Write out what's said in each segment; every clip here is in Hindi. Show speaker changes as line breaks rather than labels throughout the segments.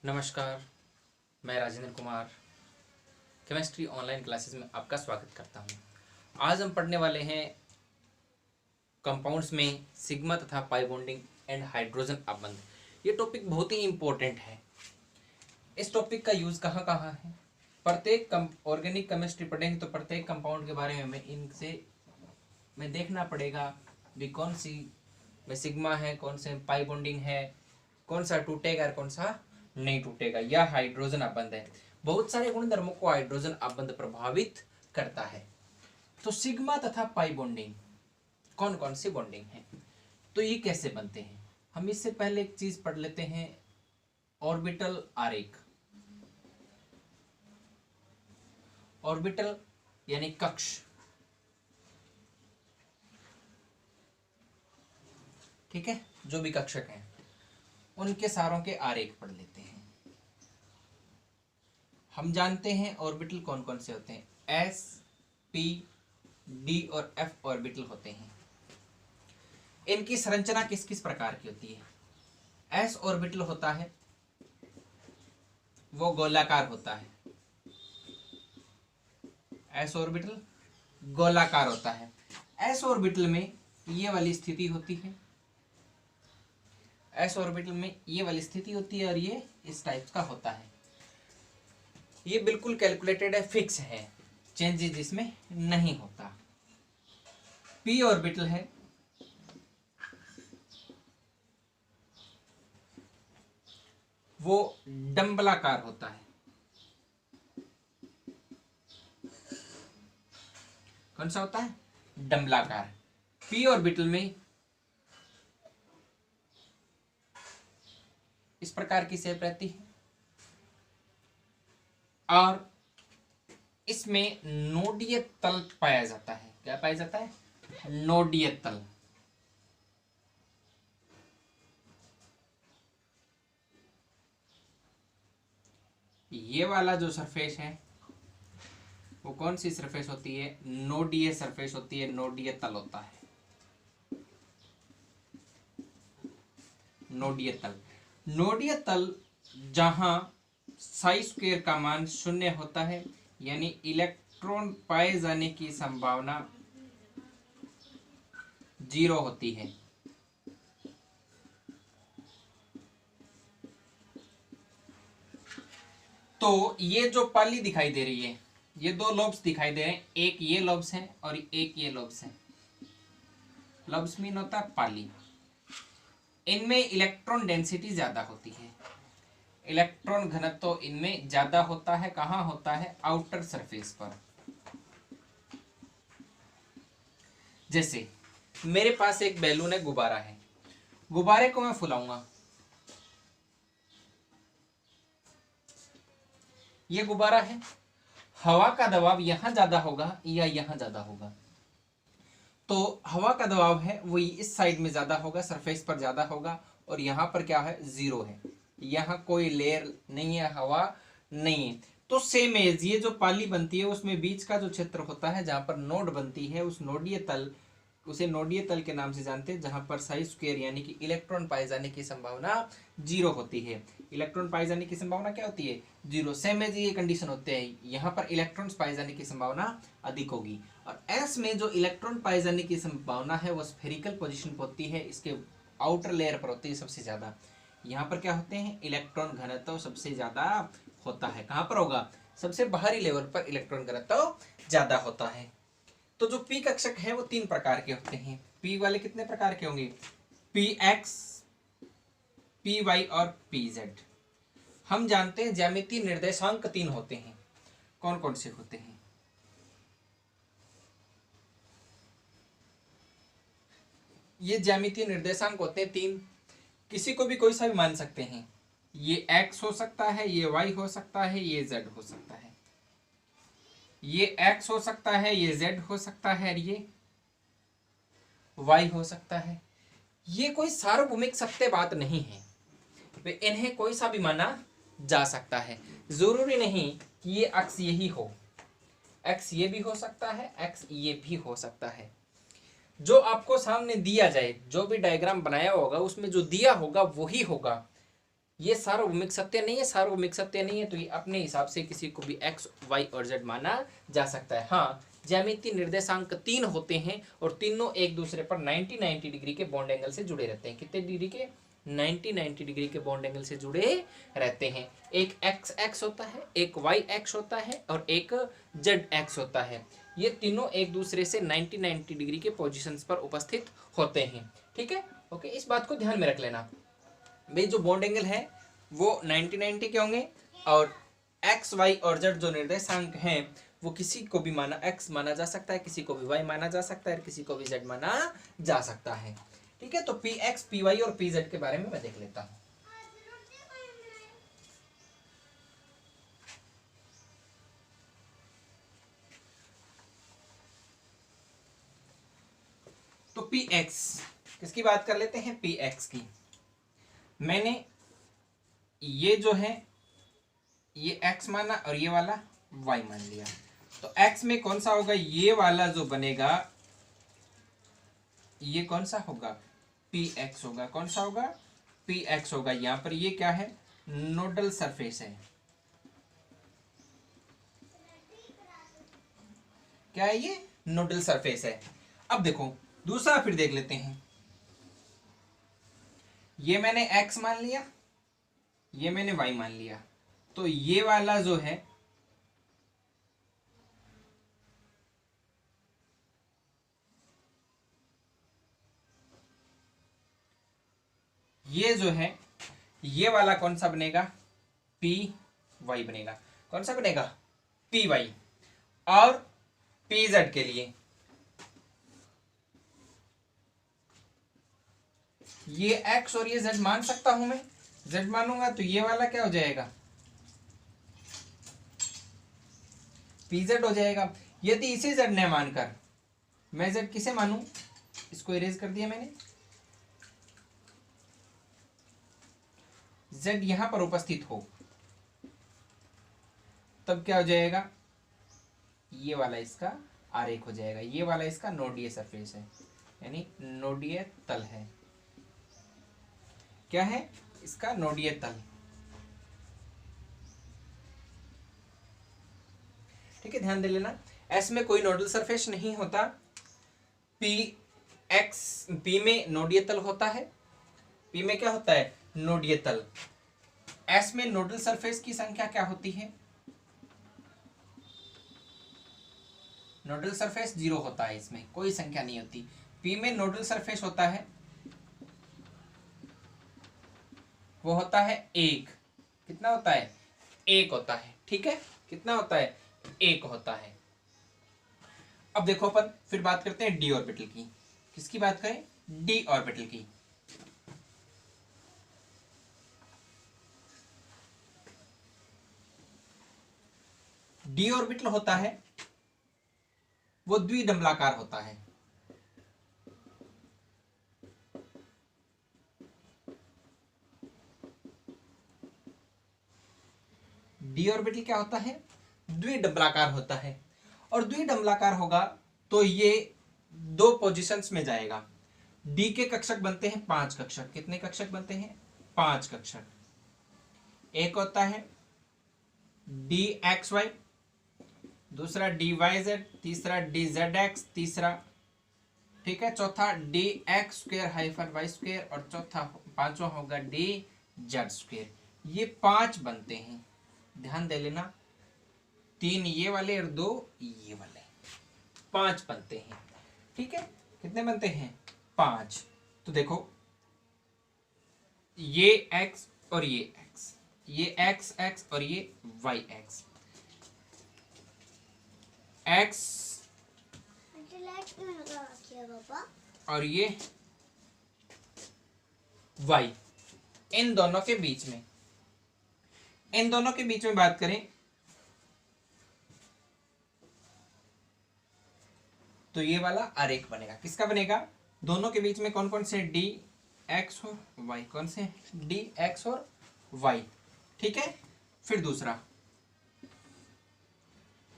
नमस्कार, मैं Rajendra Kumar chemistry online classes में आपका स्वागत करता हूं। आज हम पढ़ने वाले हैं कंपाउंड्स में सिग्मा तथा पाई बॉन्डिंग एंड हाइड्रोजन अपबंध। ये टॉपिक बहुत ही इम्पोर्टेंट है। इस टॉपिक का यूज़ कहाँ कहाँ है? प्रत्येक ऑर्गेनिक केमिस्ट्री पढ़ेंगे तो प्रत्येक कंपाउंड के बारे में हमें इनसे में देखना पड़ेगा भी कौन सी में सिग्मा है, कौन से पाई बॉन्डिंग है, कौन सा टूटेगा और कौन सा नहीं टूटेगा, या हाइड्रोजन अपबंध है। बहुत सारे गुणधर्मों को हाइड्रोजन अपबंध प्रभावित करता है। तो सिग्मा तथा पाई बॉन्डिंग कौन कौन सी बॉन्डिंग है, तो ये कैसे बनते हैं? हम इससे पहले एक चीज पढ़ लेते हैं, ऑर्बिटल आरेख। ऑर्बिटल यानी कक्ष, ठीक है, जो भी कक्षक हैं उनके सारों के आरेख पढ़ लेते हैं। हम जानते हैं ऑर्बिटल कौन कौन से होते हैं। एस, पी, डी और एफ ऑर्बिटल होते हैं। इनकी संरचना किस किस प्रकार की होती है? एस ऑर्बिटल होता है वो गोलाकार होता है। एस ऑर्बिटल गोलाकार होता है। एस ऑर्बिटल में ये वाली स्थिति होती है। एस ऑर्बिटल में ये वाली स्थिति होती है और ये इस टाइप का होता है। ये बिल्कुल कैलकुलेटेड है, फिक्स है, चेंजेस इसमें नहीं होता। पी ऑर्बिटल है वो डंबलाकार होता है। कौन सा होता है? डंबलाकार। पी ऑर्बिटल में इस प्रकार की शेप रहती है और इसमें नोडीय तल पाया जाता है। क्या पाया जाता है? नोडीय तल। ये वाला जो सरफेस है वो कौन सी सरफेस होती है? नोडीय सरफेस होती है, नोडीय तल होता है। नोडीय तल, नोडीय तल जहां साई स्क्वायर का मान 0 होता है, यानी इलेक्ट्रॉन पाए जाने की संभावना 0 होती है। तो ये जो पाली दिखाई दे रही है, ये दो लोब्स दिखाई दे रहे हैं, एक ये लोब्स हैं और एक ये लोब्स हैं। लोब्स मीन होता है पाली। इनमें इलेक्ट्रॉन डेंसिटी ज्यादा होती है, इलेक्ट्रॉन घनत्व तो इनमें ज्यादा होता है। कहाँ होता है? आउटर सरफेस पर। जैसे मेरे पास एक बैलून है, गुब्बारा है, गुब्बारे को मैं फुलाऊंगा, ये गुब्बारा है, हवा का दबाव यहां ज्यादा होगा या यहां ज्यादा होगा? तो हवा का दबाव है वो इस साइड में ज्यादा होगा, सरफेस पर ज्यादा होगा, और यहां पर क्या है? 0 है, यहां कोई लेयर नहीं है, हवा नहीं है। तो सेम एज ये जो पाली बनती है उसमें बीच का जो क्षेत्र होता है जहां पर नोड बनती है, उस नोडीय तल, उसे नोडीय तल के नाम से जानते हैं, जहां पर साई स्क्वायर यानी कि इलेक्ट्रॉन पाए जाने की संभावना 0 होती है। इलेक्ट्रॉन पाए जाने की संभावना क्या होती है? 0। सेम एज ये कंडीशन होते हैं, यहाँ पर इलेक्ट्रॉन्स पाए जाने की संभावना अधिक होगी। और एस में जो इलेक्ट्रॉन पाए जाने की संभावना है वो स्फेरिकल पोजीशन पर होती है, इसके आउटर लेयर पर होती है सबसे ज्यादा। यहाँ पर क्या होते हैं? इलेक्ट्रॉन घनत्व सबसे ज्यादा होता है। कहाँ पर होगा? सबसे बाहरी लेवल पर इलेक्ट्रॉन घनत्व ज्यादा होता है। तो जो पी कक्षक है वो 3 प्रकार के होते हैं। पी वाले कितने प्रकार के होंगे? पी एक्स, पी वाई और पी जेड। हम जानते हैं ज्यामितीय निर्देशांक 3 होते हैं। कौन कौन से होते हैं? ये ज्यामितीय निर्देशांक होते हैं 3। किसी को भी कोई सा भी मान सकते हैं। ये x हो सकता है, ये y हो सकता है, ये z हो सकता है। ये x हो सकता है, ये z हो सकता है और ये y हो सकता है। ये कोई सार्वभौमिक सत्य बात नहीं है, इन्हें कोई सा भी माना जा सकता है। जरूरी नहीं कि ये x यही हो, x ये भी हो सकता है, x ये भी हो सकता है। जो आपको सामने दिया जाए, जो भी डायग्राम बनाया होगा उसमें जो दिया होगा वही होगा। ये सार्वभौमिक सत्य नहीं है, सार्वभौमिक सत्य नहीं है, तो ये अपने हिसाब से किसी को भी एक्स वाई और जेड माना जा सकता है। हाँ, ज्यामितीय निर्देशांक 3 होते हैं और तीनों एक दूसरे पर 90 डिग्री के बॉन्ड एंगल से जुड़े रहते हैं। कितने डिग्री के? 90 डिग्री के बॉन्ड एंगल से जुड़े रहते हैं। एक एक्स एक्स होता है, एक वाई एक्स होता है और एक जेड एक्स होता है। ये तीनों एक दूसरे से 90 डिग्री के पोजीशंस पर उपस्थित होते हैं। ठीक है, ओके, इस बात को ध्यान में रख लेना भाई। जो बॉन्ड एंगल है वो 90 के होंगे और एक्स वाई और जेड जो निर्देशांक हैं वो किसी को भी माना एक्स माना जा सकता है, किसी को भी वाई माना जा सकता है और किसी को भी जेड माना जा सकता है। ठीक है, तो पी एक्स पी वाई और पी जेड के बारे में मैं देख लेता हूं। तो पी एक्स किसकी बात कर लेते हैं? पी एक्स की। मैंने ये जो है ये x माना और ये वाला y मान लिया। तो x में कौन सा होगा? ये वाला जो बनेगा ये कौन सा होगा? px होगा। कौन सा होगा? px होगा। यहां पर ये क्या है? नोडल सरफेस है। क्या है ये? नोडल सरफेस है। अब देखो दूसरा फिर देख लेते हैं। ये मैंने x मान लिया, ये मैंने y मान लिया। तो ये वाला जो है ये जो है ये वाला कौन सा बनेगा? पी वाई बनेगा। कौन सा बनेगा? P y. और पी जेड के लिए ये एक्स और ये जेड मान सकता हूं मैं। जेड मानूंगा तो ये वाला क्या हो जाएगा? पी जेड हो जाएगा। यदि इसे जेड ने मानकर मैं जेड किसे मानूं? इसको इरेज कर दिया मैंने। जेड यहां पर उपस्थित हो तब क्या हो जाएगा? ये वाला इसका आरेख हो जाएगा। ये वाला इसका नोडीय सरफेस है, यानी नोडीय तल है। क्या है? इसका नोडीय तल। ठीक है, ध्यान दे लेना। एस में कोई नोडल सरफेस नहीं होता। पी एक्स पी में नोडीय तल होता है। पी में क्या होता है? नोडीय तल। एस में नोडल सरफेस की संख्या क्या होती है? नोडल सरफेस 0 होता है, इसमें कोई संख्या नहीं होती। पी में नोडल सरफेस होता है, वो होता है 1। कितना होता है? 1 होता है। ठीक है, कितना होता है? 1 होता है। अब देखो अपन फिर बात करते हैं डी ऑर्बिटल की। किसकी बात करें? डी ऑर्बिटल की। डी ऑर्बिटल होता है वो द्विडंबलाकार होता है। डी ऑर्बिटल क्या होता है? द्विडंबलाकार होता है। और द्विडंबलाकार होगा तो ये 2 पोजीशंस में जाएगा। डी के कक्षक बनते हैं 5 कक्षक। कितने कक्षक बनते हैं? 5 कक्षक। एक होता है डी एक्स वाई, दूसरा डी वाई जेड, तीसरा डी जेड एक्स, तीसरा, ठीक है, चौथा d x square hyphen y square और चौथा पांचवा होगा डी जेड स्क्वेयर। ये 5 बनते हैं। ध्यान दे लेना, 3 ये वाले और 2 ये वाले, 5 बनते हैं। ठीक है, कितने बनते हैं? 5। तो देखो ये x और ये x, ये x x और ये y x, x और ये y, इन दोनों के बीच में, इन दोनों के बीच में बात करें तो ये वाला आरेख बनेगा। किसका बनेगा? दोनों के बीच में कौन कौन से? डी एक्स और वाई। कौन से? डी एक्स और वाई। ठीक है, फिर दूसरा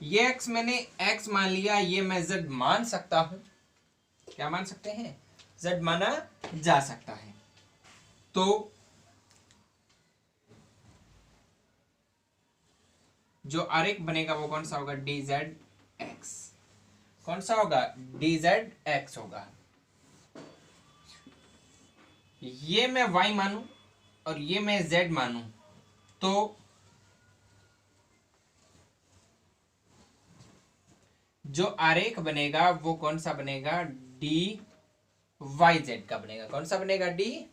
ये x मैंने x मान लिया, ये मैं z मान सकता हूं। क्या मान सकते हैं? z माना जा सकता है। तो जो आरेख बनेगा वो कौन सा होगा, डी जेड एक्स। कौन सा होगा, डी जेड एक्स होगा। ये मैं y मानूं और ये मैं z मानूं तो जो आरेख बनेगा वो कौन सा बनेगा, डी वाई जेड का बनेगा। कौन सा बनेगा, डी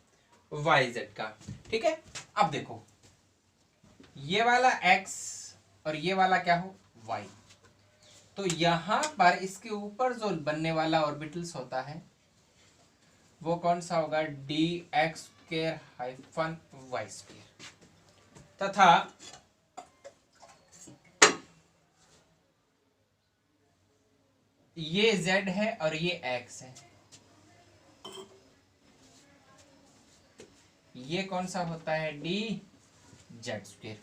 वाई जेड का। ठीक है, अब देखो ये वाला x और ये वाला क्या हो, y। तो यहां पर इसके ऊपर जो बनने वाला ऑर्बिटल्स होता है वो कौन सा होगा, d x square hyphen y square. तथा ये z है और ये x है, ये कौन सा होता है, डी जेड स्क्वायर।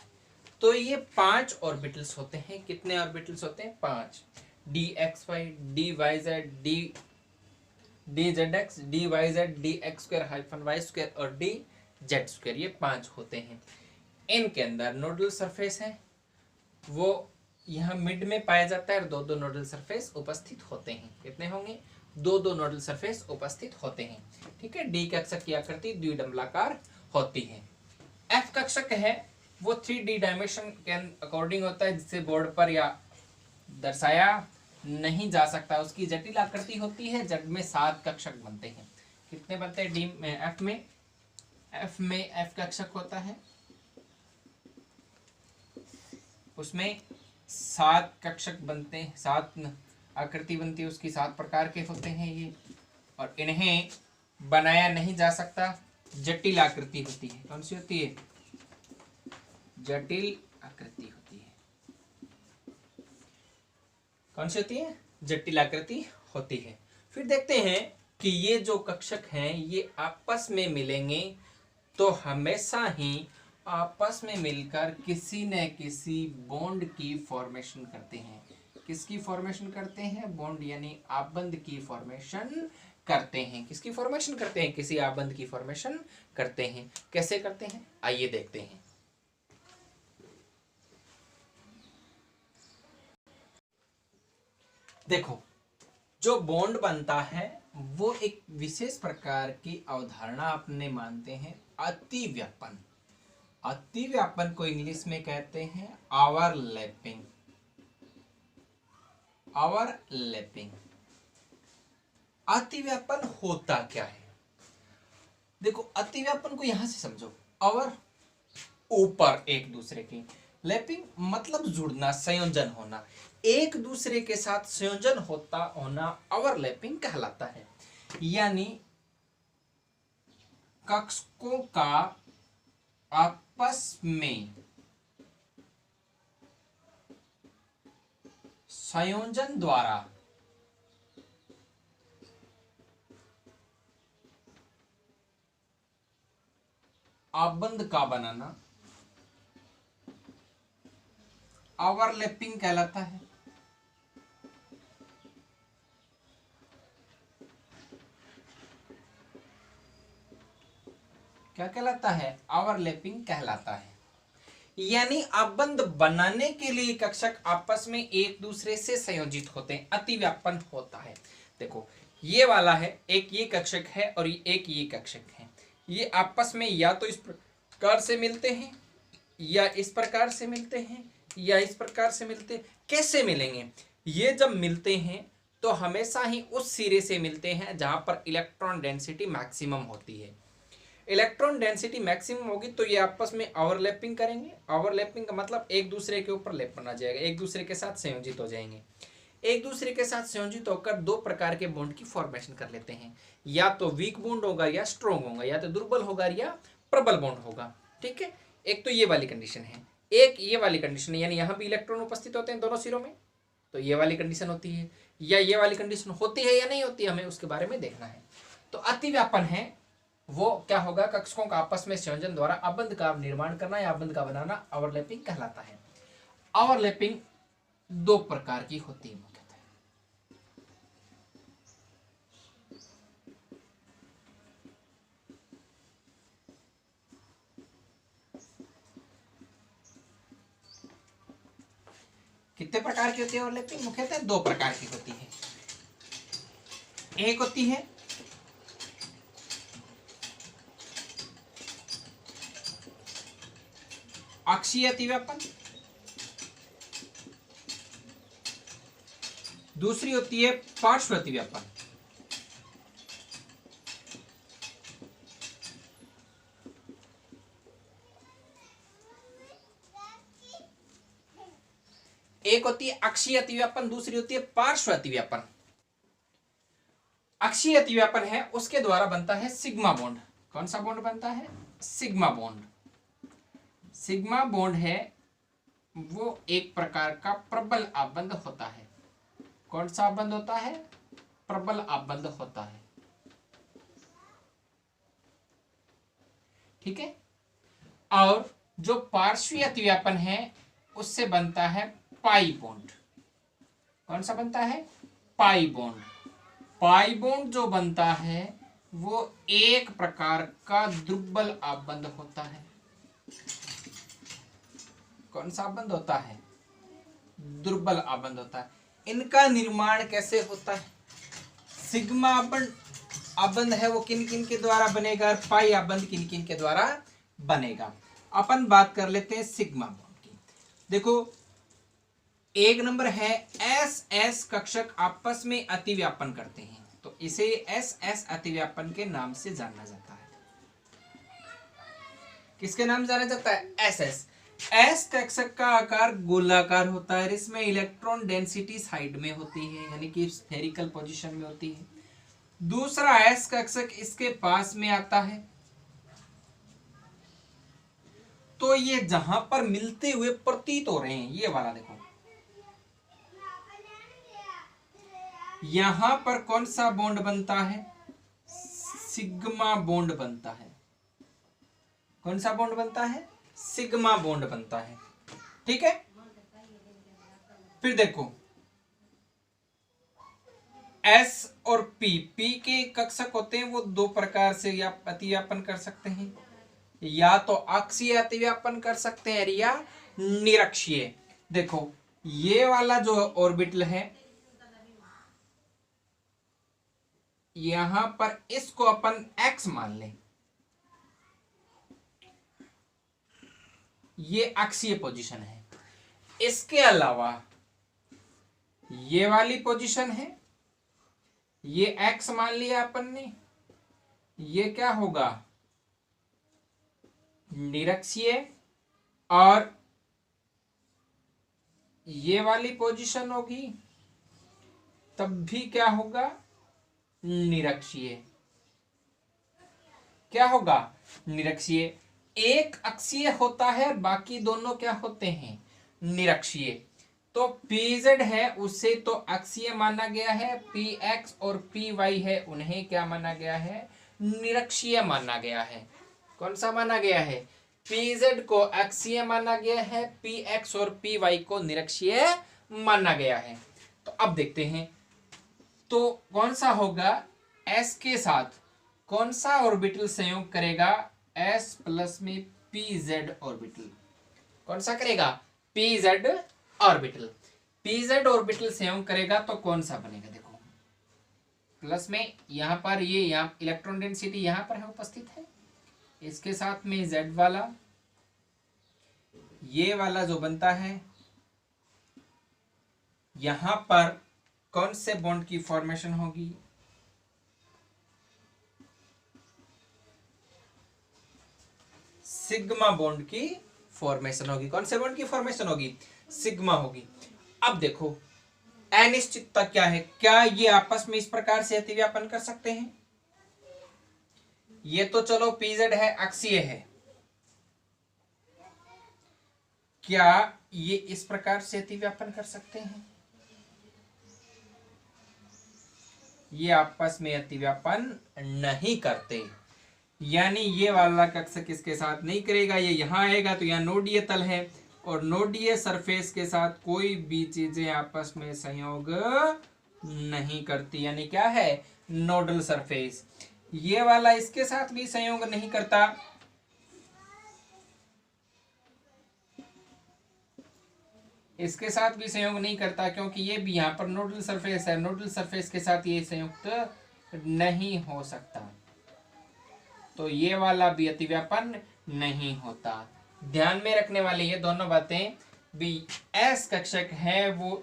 तो ये 5 ऑर्बिटल्स होते हैं। कितने ऑर्बिटल्स होते हैं, 5। D x y, d y z, d z x, d y z, d x square hyphen y square और डी जेड स्क्वायर, ये 5 होते हैं। इनके अंदर नोडल सरफेस है वो यहाँ मिड में पाया जाता है और 2-2 नोडल सरफेस उपस्थित होते हैं। कितने होंगे, 2-2 नोडल सरफेस उपस्थित होते हैं। ठीक है, डी कक्षक की आकृति द्विडंबलाकार होती है। एफ कक्षक है वो 3D डायमेंशन के अकॉर्डिंग होता है, जिससे बोर्ड पर या दर्शाया नहीं जा सकता। उसकी जटिल आकृति होती है। जब में 7 कक्षक बनते हैं। कितने बनते हैं, डी में, एफ में एफ कक्षक होता है, उसमें 7 कक्षक बनते हैं, 7 आकृति बनती है उसकी, 7 प्रकार के होते हैं ये। और इन्हें बनाया नहीं जा सकता, जटिल आकृति होती है। कौन सी होती है, जटिल आकृति होती है। कौन सी होती है, जटिल आकृति होती है। फिर देखते हैं कि ये जो कक्षक हैं ये आपस में मिलेंगे तो हमेशा ही आपस में मिलकर किसी न किसी बॉन्ड की फॉर्मेशन करते हैं। किसकी फॉर्मेशन करते हैं, बॉन्ड यानी आबंध की फॉर्मेशन करते हैं। किसकी फॉर्मेशन करते हैं, किसी आबंध की फॉर्मेशन करते हैं। कैसे करते हैं, आइए देखते हैं। देखो, जो बॉन्ड बनता है वो एक विशेष प्रकार की अवधारणा अपने मानते हैं, अतिव्यापन। अतिव्यापन को इंग्लिश में कहते हैं ओवरलैपिंग। ओवरलैपिंग। अतिव्यापन होता क्या है, देखो अतिव्यापन को यहां से समझो। ओवर ऊपर एक दूसरे की, लैपिंग मतलब जुड़ना, संयोजन होना, एक दूसरे के साथ संयोजन होता होना ओवरलैपिंग कहलाता है। यानी कक्षकों का आपस में संयोजन द्वारा आबंध का बनाना ओवरलैपिंग कहलाता है। क्या कहलाता है, ओवरलैपिंग कहलाता है। यानी आबंध बनाने के लिए कक्षक आपस में एक दूसरे से संयोजित होते हैं, अतिव्यापन होता है। देखो ये वाला है, एक ये कक्षक है और एक ये कक्षक है। ये आपस में या तो इस प्रकार से मिलते हैं या इस प्रकार से मिलते हैं या इस प्रकार से मिलते। कैसे मिलेंगे, ये जब मिलते हैं तो हमेशा ही उस सिरे से मिलते हैं जहां पर इलेक्ट्रॉन डेंसिटी मैक्सिमम होती है। इलेक्ट्रॉन डेंसिटी मैक्सिमम होगी तो ये आपस में ओवरलैपिंग करेंगे। ओवरलैपिंग का मतलब एक दूसरे के ऊपर लेपन आ जाएगा, एक दूसरे के साथ संयोजित हो जाएंगे। एक दूसरे के साथ संयोजित होकर 2 प्रकार के बॉन्ड की फॉर्मेशन कर लेते हैं। या तो वीक बॉन्ड होगा या स्ट्रॉन्ग होगा, या तो दुर्बल होगा या प्रबल बॉन्ड होगा। ठीक है, एक तो ये वाली कंडीशन है, एक ये वाली कंडीशन है, यानी यहाँ भी इलेक्ट्रॉन उपस्थित होते हैं दोनों सिरों में, तो ये वाली कंडीशन होती है। या ये वाली कंडीशन होती है या नहीं होती है, हमें उसके बारे में देखना है। तो अतिव्यापन है वो क्या होगा, कक्षकों का आपस में संयोजन द्वारा आबंध का निर्माण करना या आबंध का बनाना ओवरलैपिंग कहलाता है। ओवरलैपिंग 2 प्रकार की होती है मुख्यतः। कितने प्रकार की होती है ओवरलैपिंग? मुख्यतः दो प्रकार की होती है। एक होती है अक्षीय अतिव्यापन, दूसरी होती है पार्श्व अतिव्यापन। एक होती है अक्षीय अतिव्यापन, दूसरी होती है पार्श्व अतिव्यापन। अक्षीय अतिव्यापन है उसके द्वारा बनता है सिग्मा बॉन्ड। कौन सा बॉन्ड बनता है? Sigma bond. सिग्मा बॉन्ड है वो एक प्रकार का प्रबल आबंध होता है। कौन सा आबंध होता है? प्रबल आबंध होता है। ठीक है। और जो पार्श्वीय अतिव्यापन है उससे बनता है पाई बॉन्ड। कौन सा बनता है? Pi bond. पाई बॉन्ड जो बनता है वो एक प्रकार का दुर्बल आबंध होता है। कौन सा आबंध होता है? दुर्बल आबंध होता है। इनका निर्माण कैसे होता है? सिग्मा आबंध है वो किन किन के द्वारा बनेगा, और पाई आबंध किन किन के द्वारा बनेगा। अपन बात कर लेते हैं सिग्मा बॉन्ड की। देखो, एक नंबर है एस एस कक्षक आपस में अतिव्यापन करते हैं, तो इसे एस एस अतिव्यापन के नाम से जाना जाता है। किसके नाम जाना जाता है? S S. एस कक्षक का आकार गोलाकार होता है, इसमें इलेक्ट्रॉन डेंसिटी साइड में होती है, यानी कि स्फेरिकल पोजीशन में होती है। दूसरा एस कक्षक इसके पास में आता है, तो ये जहां पर मिलते हुए प्रतीत हो रहे हैं, ये वाला देखो, यहां पर कौन सा बॉन्ड बनता है? सिग्मा बॉन्ड बनता है। कौन सा बॉन्ड बनता है? सिग्मा बॉन्ड बनता है। ठीक है। फिर देखो, एस और पी के कक्षक होते हैं वो दो प्रकार से अतिव्यापन कर सकते हैं, या तो अक्षीय अतिव्यापन कर सकते हैं या निरक्षीय। देखो, ये वाला जो ऑर्बिटल है, यहां पर इसको अपन एक्स मान लें, ये अक्षीय पोजीशन है। इसके अलावा ये वाली पोजीशन है, ये एक्स मान लिया अपन ने, ये क्या होगा? निरक्षीय। और ये वाली पोजीशन होगी, तब भी क्या होगा? निरक्षीय। क्या होगा? निरक्षीय। एक अक्षीय होता है, बाकी दोनों क्या होते हैं? निरक्षीय। तो pz है उसे तो अक्षीय माना गया है, px और py है उन्हें क्या माना गया है? निरक्षीय माना गया है। कौन सा माना गया है? pz को अक्षीय माना गया है, px और py को निरक्षीय माना गया है। तो अब देखते हैं, तो कौन सा होगा? s के साथ कौन सा ऑर्बिटल संयोग करेगा? s प्लस में pz ऑर्बिटल। कौन सा करेगा? pz orbital. pz ऑर्बिटल संयोग करेगा तो कौन सा बनेगा? देखो, प्लस में यहां पर ये यहाँ इलेक्ट्रॉन डेंसिटी यहां पर है, उपस्थित है, इसके साथ में z वाला, ये वाला जो बनता है, यहां पर कौन से बॉन्ड की फॉर्मेशन होगी? सिग्मा बॉन्ड की फॉर्मेशन होगी। कौन से बॉन्ड की फॉर्मेशन होगी? सिग्मा होगी। अब देखो, अनिश्चितता क्या है? क्या ये आपस में इस प्रकार से अतिव्यापन कर सकते हैं? ये तो चलो pz है, अक्षीय है, क्या ये इस प्रकार से अतिव्यापन कर सकते हैं? ये आपस में अतिव्यापन नहीं करते, यानी ये वाला कक्षक इसके साथ नहीं करेगा, ये यहां आएगा तो यहाँ नोडीय तल है, और नोडीय सरफेस के साथ कोई भी चीजें आपस में संयोग नहीं करती, यानी क्या है? Nodal surface. ये वाला इसके साथ भी संयोग नहीं करता, इसके साथ भी संयोग नहीं करता क्योंकि ये भी यहाँ पर नोडल सरफेस है, नोडल सरफेस के साथ ये संयुक्त नहीं हो सकता, तो ये वाला भी अतिव्यापन नहीं होता। ध्यान में रखने वाली ये दोनों बातें भी, एस कक्षक है वो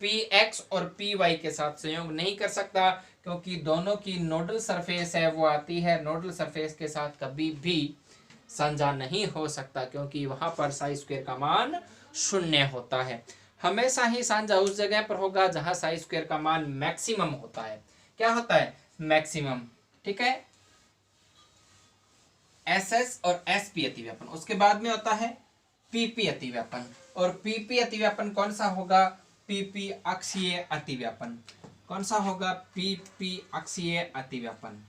पी एक्स और पी वाई के साथ संयोग नहीं कर सकता क्योंकि दोनों की नोडल सरफेस है वो आती है नोडल सरफेस के साथ कभी भी साझा नहीं हो सकता क्योंकि वहां पर साई स्क्वायर का मान शून्य होता है। हमेशा ही साझा उस जगह पर होगा जहां साई स्क्वायर का मान मैक्सिमम होता है। क्या होता है? मैक्सिमम। ठीक है, एस एस और एस पी अतिव्यापन। उसके बाद में होता है पीपी अतिव्यापन, और पीपी अतिव्यापन कौन सा होगा? पीपी अक्षीय अतिव्यापन। कौन सा होगा? पीपी अक्षीय अतिव्यापन।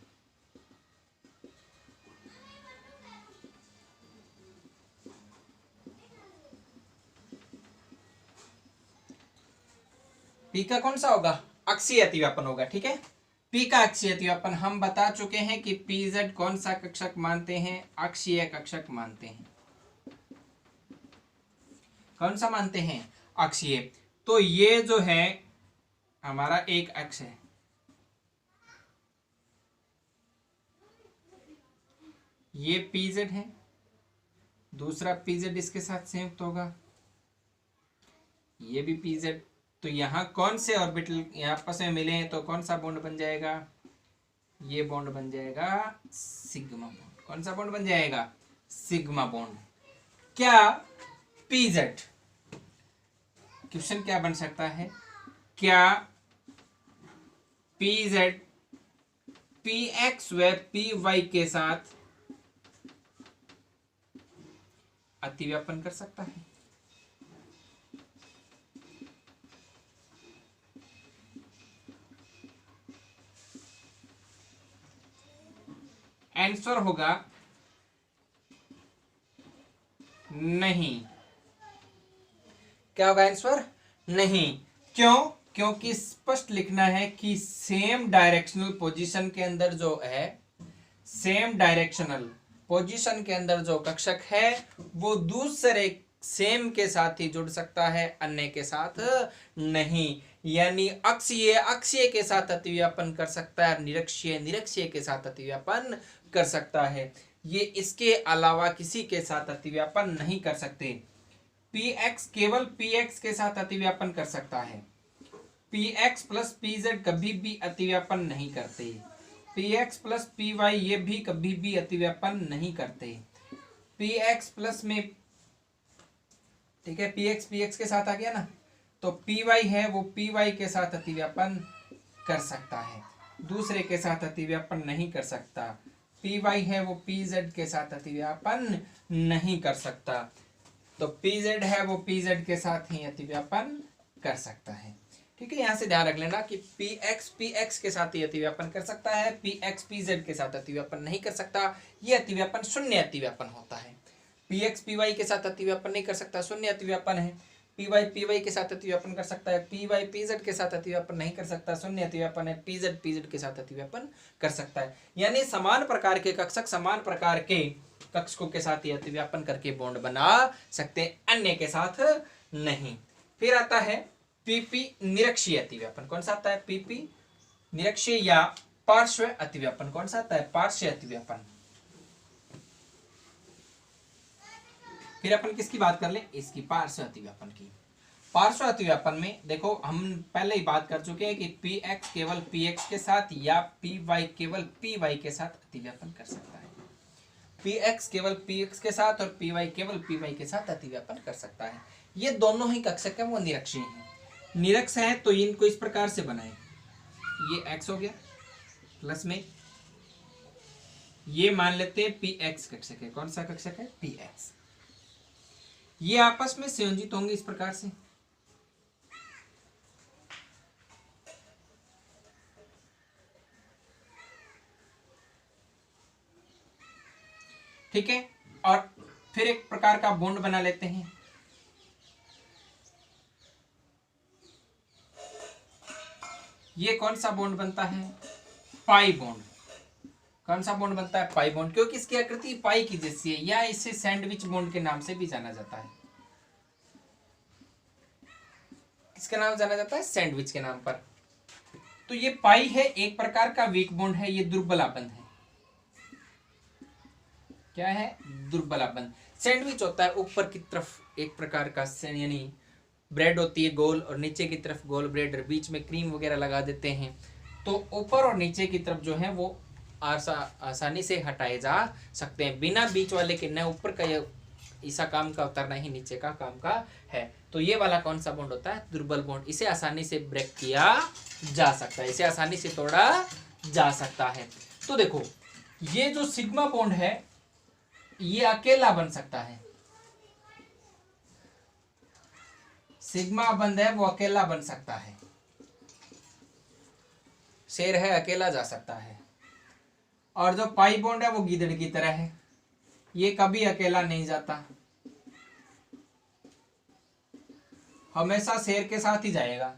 पी का कौन सा होगा? अक्षीय अतिव्यापन होगा। ठीक है, पी का अक्षीय अतिव्यापन हम बता चुके हैं कि पीजेड कौन सा कक्षक मानते हैं? अक्षीय कक्षक मानते हैं। कौन सा मानते हैं? अक्षीय। तो ये जो है हमारा एक अक्ष है, ये पीजेड है, दूसरा पीजेड इसके साथ संयुक्त होगा, ये भी पीजेड। तो यहां कौन से ऑर्बिटल यहां आपस में मिले हैं तो कौन सा बॉन्ड बन जाएगा? ये बॉन्ड बन जाएगा सिग्मा बॉन्ड। कौन सा बॉन्ड बन जाएगा? Sigma bond. क्या पीजेड, क्वेश्चन क्या बन सकता है, क्या पीजेड पी एक्स व पी वाई के साथ अतिव्यापन कर सकता है? आंसर होगा नहीं। क्या होगा आंसर? नहीं। क्यों? क्योंकि स्पष्ट लिखना है कि सेम डायरेक्शनल पोजीशन के अंदर जो है, सेम डायरेक्शनल पोजीशन के अंदर जो कक्षक है वो दूसरे सेम के साथ ही जुड़ सकता है, अन्य के साथ नहीं। यानी अक्षीय अक्षीय के साथ अतिव्यापन कर सकता है, निरक्षीय निरक्षीय के साथ अतिव्यापन कर सकता है। ये इसके अलावा किसी के साथ अतिव्यापन नहीं कर सकते। px केवल px के साथ अतिव्यापन कर सकता है, px प्लस pz कभी भी अतिव्यापन नहीं करते, px प्लस py ये भी कभी भी अतिव्यापन नहीं करते। px प्लस में, ठीक है, px px के साथ आ गया ना, तो py है वो py के साथ अतिव्यापन कर सकता है, दूसरे के साथ अतिव्यापन नहीं कर सकता। py है वो pz के साथ अतिव्यापन नहीं कर सकता, तो pz है वो pz के साथ ही अतिव्यापन कर सकता है। ठीक है, यहां से ध्यान रख लेना कि px px के साथ ही अतिव्यापन कर सकता है, px pz के साथ अतिव्यापन नहीं कर सकता। ये अतिव्यापन शून्य अतिव्यापन होता है। px py के साथ अतिव्यापन नहीं कर सकता, शून्य अतिव्यापन है। py py के साथ अतिव्यापन कर सकता है, py pz के साथ अतिव्यापन नहीं कर सकता, शून्य अतिव्यापन है। pz pz के साथ अतिव्यापन कर सकता है। यानी समान प्रकार के कक्षक समान प्रकार के कक्षकों के साथ ही अतिव्यापन करके बॉन्ड बना सकते, अन्य के साथ नहीं। फिर आता है पीपी निरक्षीय अतिव्यापन। कौन सा आता है? पीपी निरक्षीय या पार्श्व अतिव्यापन। कौन सा आता है? पार्श्व अतिव्यापन। फिर अपन किसकी बात कर ले? इसकी पार्श्व अतिव्यापन की। पार्श्व अतिव्यापन में देखो हम पहले ही बात कर चुके हैं कि px केवल px के साथ या py केवल py के साथ अतिव्यापन कर सकता है। px केवल px के साथ और py केवल py के साथ अतिव्यापन कर सकता है। ये दोनों ही कक्षक है वो निरक्षीय हैं। निरक्ष है तो इनको इस प्रकार से बनाए, ये x हो गया, प्लस में ये मान लेते हैं px कक्षक है। कौन सा कक्षक है? px। ये आपस में संयोजित होंगे इस प्रकार से, ठीक है, और फिर एक प्रकार का बॉन्ड बना लेते हैं। ये कौन सा बॉन्ड बनता है? Pi bond. कौन सा बॉन्ड बनता है? पाई बॉन्ड, क्योंकि इसकी आकृति पाई की जैसी है, या इसे सैंडविच बॉन्ड के नाम से भी जाना जाता है। किसके नाम जाना जाता है? सैंडविच के नाम पर। तो ये पाई है, एक प्रकार का वीक बॉन्ड है, ये दुर्बलाबंध है। क्या है? दुर्बलाबंध। सैंडविच होता है ऊपर की तरफ एक प्रकार का, यानी ब्रेड होती है गोल, और नीचे की तरफ गोल ब्रेड, और बीच में क्रीम वगैरह लगा देते हैं। तो ऊपर और नीचे की तरफ जो है वो आसानी से हटाए जा सकते हैं बिना बीच वाले के। न ऊपर का ये ऐसा काम का उतरना ही नीचे का काम का है। तो ये वाला कौन सा बॉन्ड होता है? दुर्बल बॉन्ड। इसे आसानी से ब्रेक किया जा सकता है, इसे आसानी से तोड़ा जा सकता है। तो देखो, ये जो सिग्मा बॉन्ड है ये अकेला बन सकता है। सिग्मा बंध है वो अकेला बन सकता है। शेर है, अकेला जा सकता है। और जो पाई बॉन्ड है वो गीदड़ की तरह है, ये कभी अकेला नहीं जाता, हमेशा शेर के साथ ही जाएगा,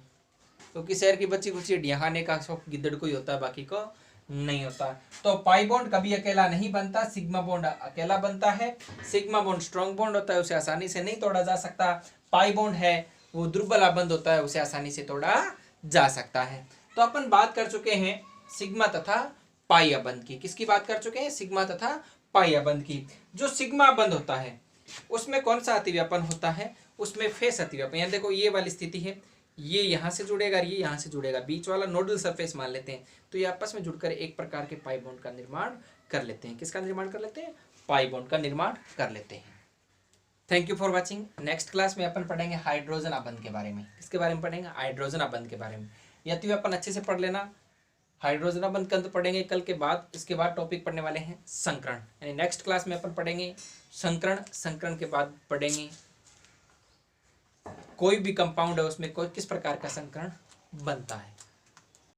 क्योंकि शेर की बच्ची कुछ हड्डियां खाने का शौक गिद्दड़ को ही होता है, बाकी को नहीं होता। तो पाई बॉन्ड कभी अकेला नहीं बनता, सिग्मा बॉन्ड अकेला बनता है। सिग्मा बॉन्ड स्ट्रॉन्ग बॉन्ड होता है, उसे आसानी से नहीं तोड़ा जा सकता। पाई बॉन्ड है वो दुर्बल आबंध होता है, उसे आसानी से तोड़ा जा सकता है। तो अपन बात कर चुके हैं सिग्मा तथा पाई आबंध की। किसकी बात कर चुके हैं? सिग्मा तथा पाई आबंध की। जो सिग्मा आबंध होता है उसमें कौन सा अतिव्यापन होता है? उसमें फेस अतिव्यापन। यहाँ देखो ये वाली स्थिति है, ये यहाँ से जुड़ेगा, ये यहाँ से जुड़ेगा, बीच वाला नोडल सरफेस मान लेते हैं। तो ये आपस में जुड़कर एक प्रकार के पाई बॉन्ड का निर्माण कर लेते हैं। किसका निर्माण कर लेते हैं? पाई बॉन्ड का निर्माण कर लेते हैं। Thank you for watching. Next class में अपन पढ़ेंगे हाइड्रोजन आबंध के बारे में। किसके बारे में पढ़ेंगे? हाइड्रोजन आबंध के बारे में। ये अतिव्यापन अच्छे से पढ़ लेना। हाइड्रोजन आबंध का पढ़ेंगे कल के बाद। इसके बाद टॉपिक पढ़ने वाले हैं संकरण, यानी नेक्स्ट क्लास में अपन पढ़ेंगे संकरण। संकरण के बाद पढ़ेंगे कोई भी कंपाउंड है उसमें कोई किस प्रकार का संकरण बनता है।